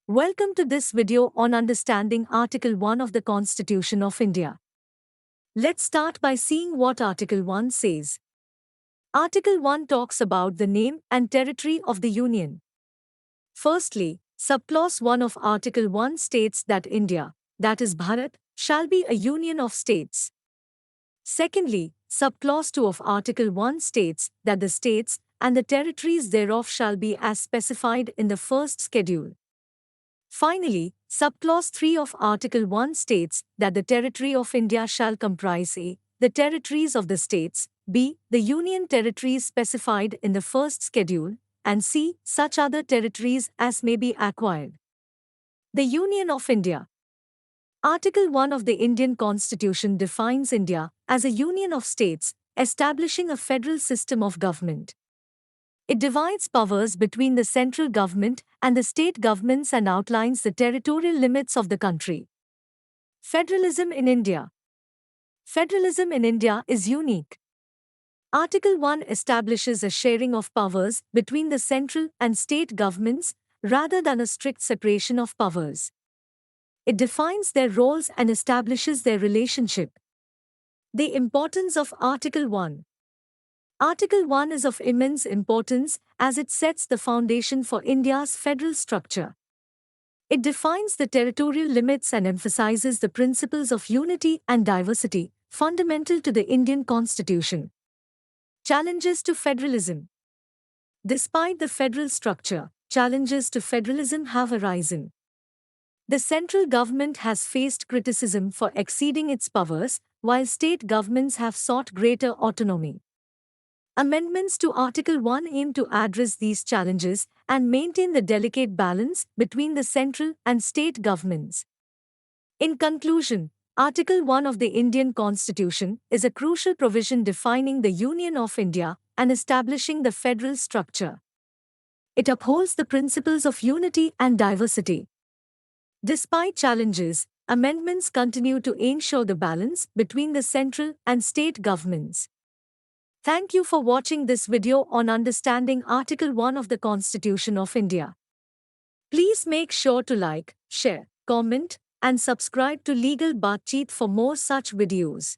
Welcome to this video on understanding Article 1 of the Constitution of India. Let's start by seeing what Article 1 says. Article 1 talks about the name and territory of the Union. Firstly, Subclause 1 of Article 1 states that India, that is Bharat, shall be a union of states. Secondly, Subclause 2 of Article 1 states that the states and the territories thereof shall be as specified in the first schedule. Finally, Subclause 3 of Article 1 states that the territory of India shall comprise a. The territories of the states, b. The union territories specified in the first schedule, and c. Such other territories as may be acquired. The Union of India. Article 1 of the Indian Constitution defines India as a union of states, establishing a federal system of government. It divides powers between the central government and the state governments and outlines the territorial limits of the country. Federalism in India. Federalism in India is unique. Article 1 establishes a sharing of powers between the central and state governments rather than a strict separation of powers. It defines their roles and establishes their relationship. The importance of Article 1. Article 1 is of immense importance as it sets the foundation for India's federal structure. It defines the territorial limits and emphasizes the principles of unity and diversity, fundamental to the Indian Constitution. Challenges to federalism. Despite the federal structure, challenges to federalism have arisen. The central government has faced criticism for exceeding its powers, while state governments have sought greater autonomy. Amendments to Article 1 aim to address these challenges and maintain the delicate balance between the central and state governments. In conclusion, Article 1 of the Indian Constitution is a crucial provision defining the Union of India and establishing the federal structure. It upholds the principles of unity and diversity. Despite challenges, amendments continue to ensure the balance between the central and state governments. Thank you for watching this video on understanding Article 1 of the Constitution of India. Please make sure to like, share, comment, and subscribe to Legal Baatcheet for more such videos.